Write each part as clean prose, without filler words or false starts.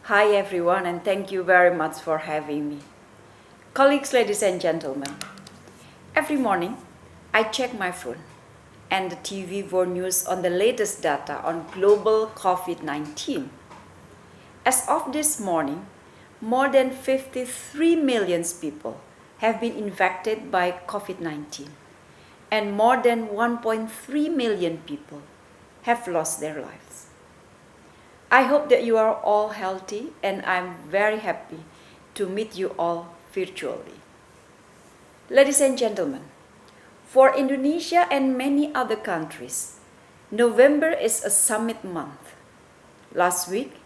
Hi everyone, and thank you very much for having me. Colleagues, ladies and gentlemen, every morning I check my phone and the TV for news on the latest data on global COVID-19. As of this morning, more than 53 million people have been infected by COVID-19 and more than 1.3 million people have lost their lives. I hope that you are all healthy, and I'm very happy to meet you all virtually. Ladies and gentlemen, for Indonesia and many other countries, November is a summit month. Last week,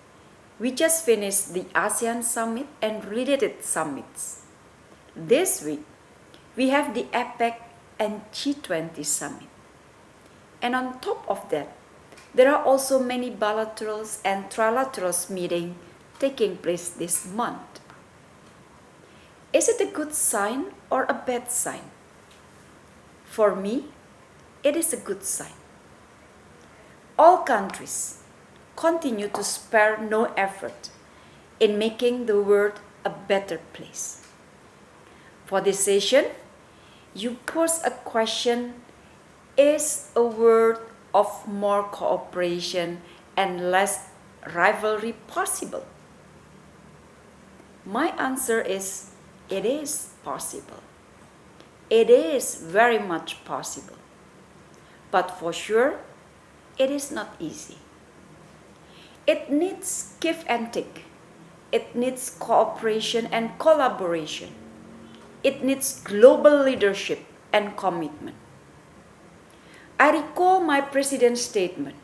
we just finished the ASEAN Summit and related summits. This week, we have the APEC and G20 Summit. And on top of that, there are also many bilaterals and trilaterals meetings taking place this month. Is it a good sign or a bad sign? For me, it is a good sign. All countries continue to spare no effort in making the world a better place. For this session, you pose a question: is a world of more cooperation and less rivalry possible? My answer is, it is possible. It is very much possible. But for sure, it is not easy. It needs give and take. It needs cooperation and collaboration. It needs global leadership and commitment. I recall my president's statement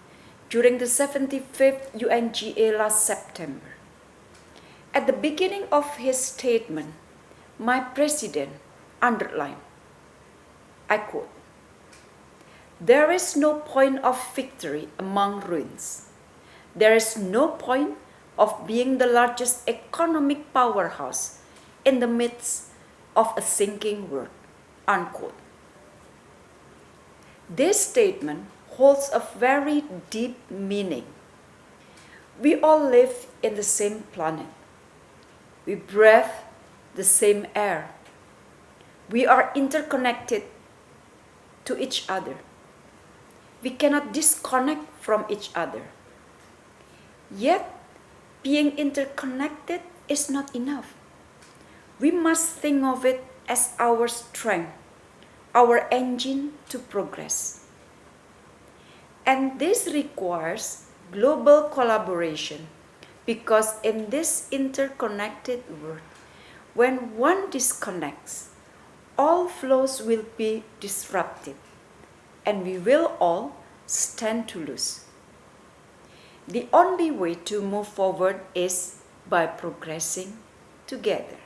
during the 75th UNGA last September. At the beginning of his statement, my president underlined, I quote, "There is no point of victory among ruins. There is no point of being the largest economic powerhouse in the midst of a sinking world," unquote. This statement holds a very deep meaning. We all live in the same planet. We breathe the same air. We are interconnected to each other. We cannot disconnect from each other. Yet, being interconnected is not enough. We must think of it as our strength, our engine to progress. And this requires global collaboration, because in this interconnected world, when one disconnects, all flows will be disrupted, and we will all stand to lose. The only way to move forward is by progressing together.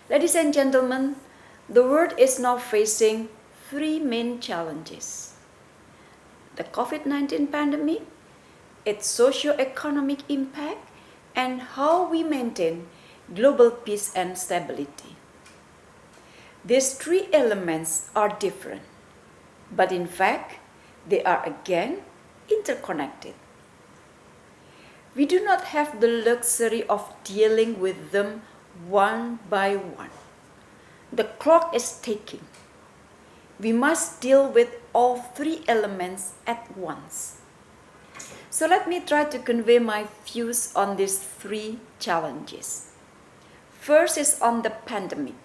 Ladies and gentlemen, the world is now facing three main challenges: the COVID-19 pandemic, its socio-economic impact, and how we maintain global peace and stability. These three elements are different, but in fact, they are again interconnected. We do not have the luxury of dealing with them one by one. The clock is ticking. We must deal with all three elements at once. So let me try to convey my views on these three challenges. First is on the pandemic.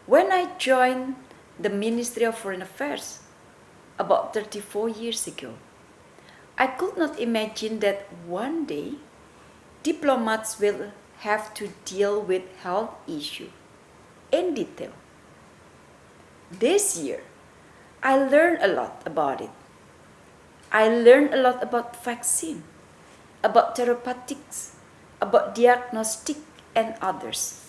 When I joined the Ministry of Foreign Affairs about 34 years ago, I could not imagine that one day diplomats will have to deal with health issues in detail. This year, I learned a lot about it. I learned a lot about vaccine, about therapeutics, about diagnostic and others.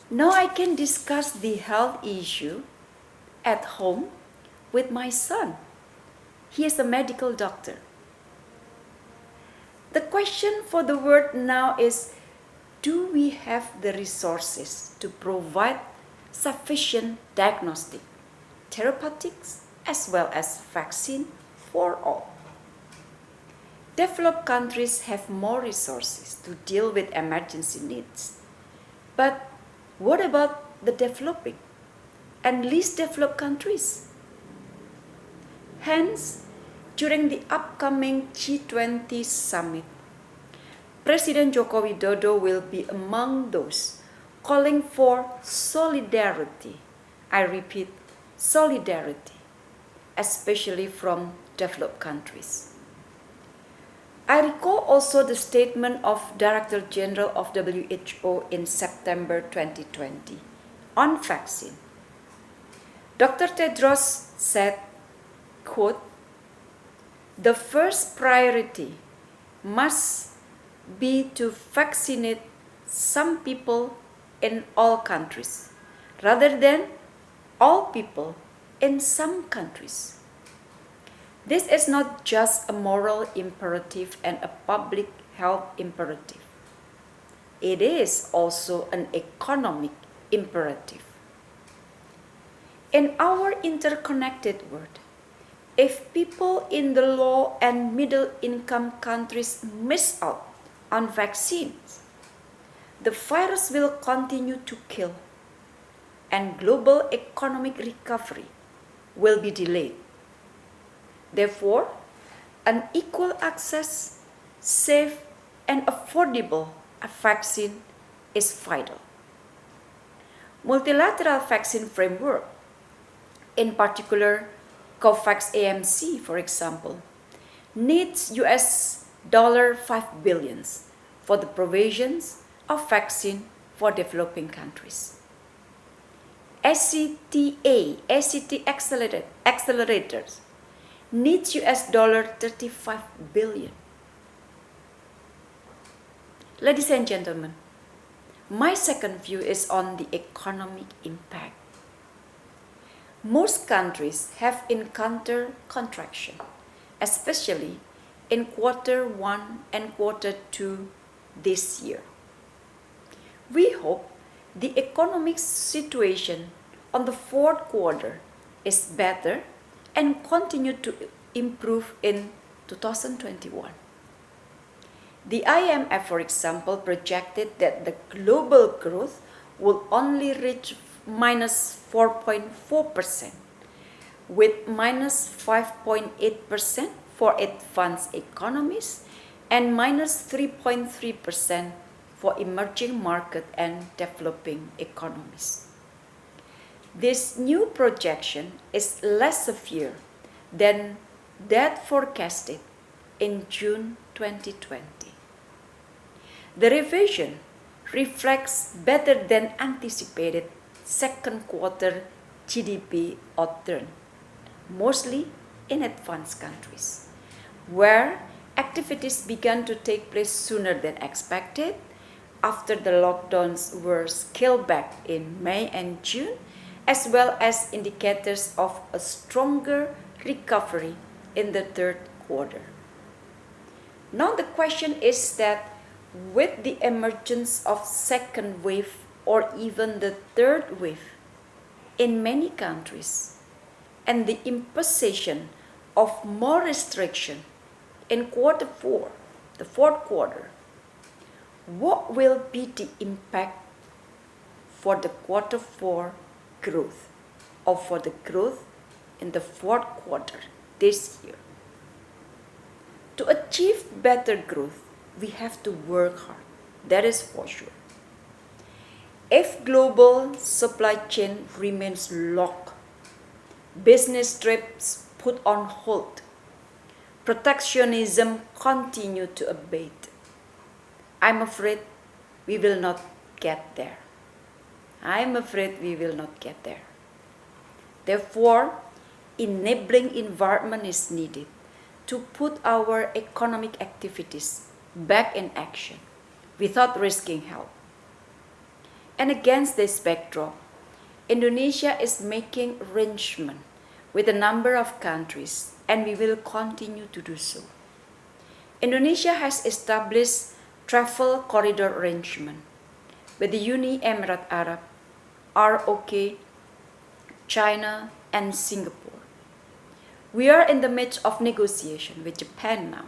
Now I can discuss the health issue at home with my son. He is a medical doctor. The question for the world now is, do we have the resources to provide sufficient diagnostic, therapeutics, as well as vaccine for all? Developed countries have more resources to deal with emergency needs. But what about the developing and least developed countries? Hence, during the upcoming G20 summit, President Joko Widodo will be among those calling for solidarity. I repeat, solidarity, especially from developed countries. I recall also the statement of Director General of WHO in September 2020 on vaccine. Dr. Tedros said, quote, "The first priority must be to vaccinate some people in all countries, rather than all people in some countries." This is not just a moral imperative and a public health imperative. It is also an economic imperative. In our interconnected world, if people in the low and middle income countries miss out on vaccines, the virus will continue to kill, and global economic recovery will be delayed. Therefore, an equal access, safe, and affordable vaccine is vital. Multilateral vaccine framework, in particular COVAX AMC, for example, needs $5 billion for the provisions of vaccine for developing countries. ACT accelerators needs $35 billion. Ladies and gentlemen, my second view is on the economic impact. Most countries have encountered contraction, especially in Q1 and Q2 this year. We hope the economic situation on the fourth quarter is better and continue to improve in 2021. The IMF, for example, projected that the global growth will only reach minus 4.4%, with minus 5.8% for advanced economies and minus 3.3% for emerging market and developing economies. This new projection is less severe than that forecasted in June 2020. The revision reflects better than anticipated second quarter GDP outturn, mostly in advanced countries, where activities began to take place sooner than expected after the lockdowns were scaled back in May and June, as well as indicators of a stronger recovery in the third quarter. Now the question is that with the emergence of second wave or even the third wave in many countries and the imposition of more restriction in Q4, the fourth quarter, what will be the impact for the Q4 growth or for the growth in the fourth quarter this year? To achieve better growth, we have to work hard, that is for sure. If global supply chain remains locked, business trips put on hold, protectionism continue to abate, I'm afraid we will not get there. Therefore, enabling environment is needed to put our economic activities back in action without risking health. And against this backdrop, Indonesia is making arrangements with a number of countries, and we will continue to do so. Indonesia has established travel corridor arrangement with the Uni Emirat Arab, ROK, China, and Singapore. We are in the midst of negotiation with Japan now.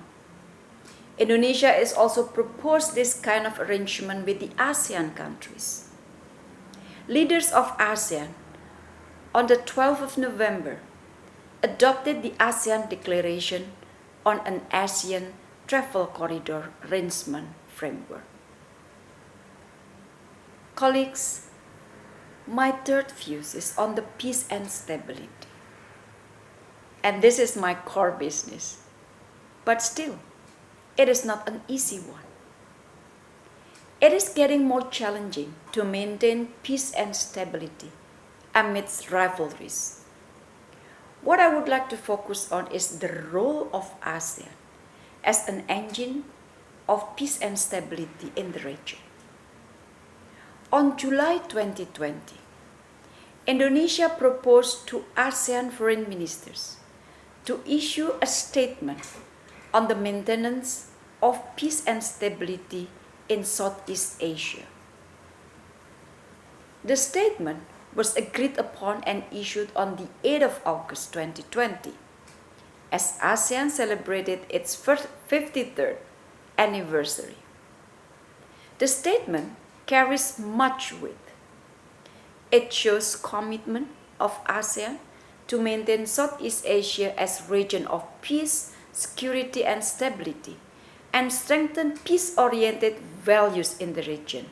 Indonesia has also proposed this kind of arrangement with the ASEAN countries. Leaders of ASEAN on the 12th of November adopted the ASEAN Declaration on an ASEAN Travel Corridor Arrangement Framework. Colleagues, my third view is on the peace and stability. And this is my core business. But still, it is not an easy one. It is getting more challenging to maintain peace and stability amidst rivalries. What I would like to focus on is the role of ASEAN as an engine of peace and stability in the region. On July 2020, Indonesia proposed to ASEAN foreign ministers to issue a statement on the maintenance of peace and stability in Southeast Asia. The statement was agreed upon and issued on the 8th of August 2020 as ASEAN celebrated its 53rd anniversary. The statement carries much weight. It shows commitment of ASEAN to maintain Southeast Asia as a region of peace, security, and stability, and strengthen peace-oriented values in the region,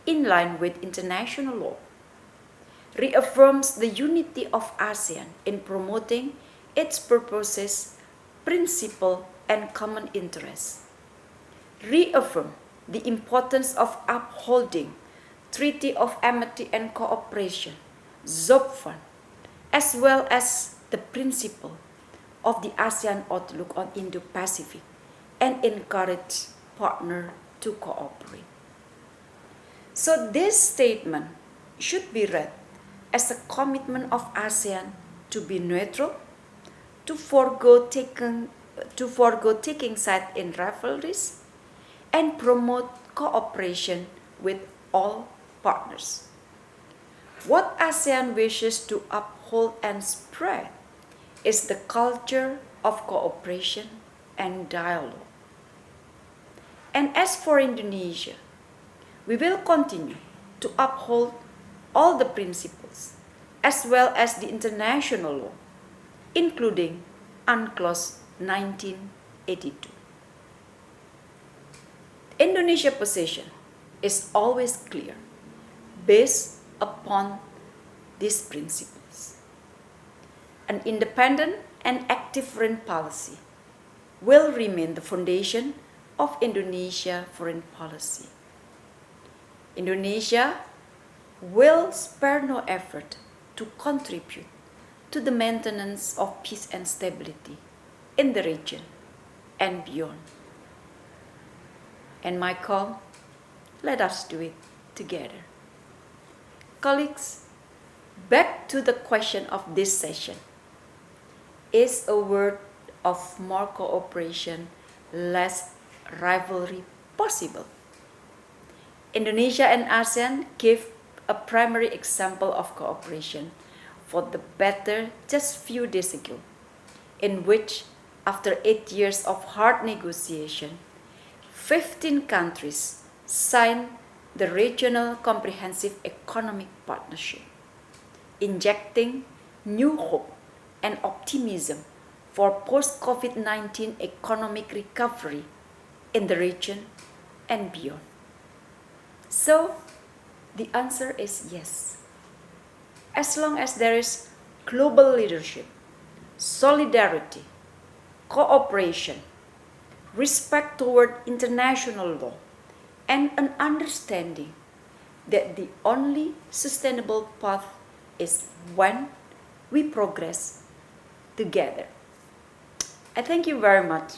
in line with international law. Reaffirms the unity of ASEAN in promoting its purposes, principles, and common interests. Reaffirm the importance of upholding Treaty of Amity and Cooperation, ZOPFAN, as well as the principle of the ASEAN outlook on Indo-Pacific, and encourage partners to cooperate. So this statement should be read as a commitment of ASEAN to be neutral, to forego taking side in rivalries, and promote cooperation with all partners. What ASEAN wishes to uphold and spread is the culture of cooperation and dialogue. And as for Indonesia, we will continue to uphold all the principles as well as the international law, including UNCLOS 1982. Indonesia's position is always clear, based upon these principles. An independent and active foreign policy will remain the foundation of Indonesia's foreign policy. Indonesia will spare no effort to contribute to the maintenance of peace and stability in the region and beyond. And my call, let us do it together. Colleagues, back to the question of this session. Is a world of more cooperation, less rivalry possible? Indonesia and ASEAN give a primary example of cooperation for the better just few days ago, in which, after 8 years of hard negotiation, 15 countries signed the Regional Comprehensive Economic Partnership, injecting new hope and optimism for post-COVID-19 economic recovery in the region and beyond. So, the answer is yes. As long as there is global leadership, solidarity, cooperation, respect toward international law, and an understanding that the only sustainable path is when we progress together. I thank you very much.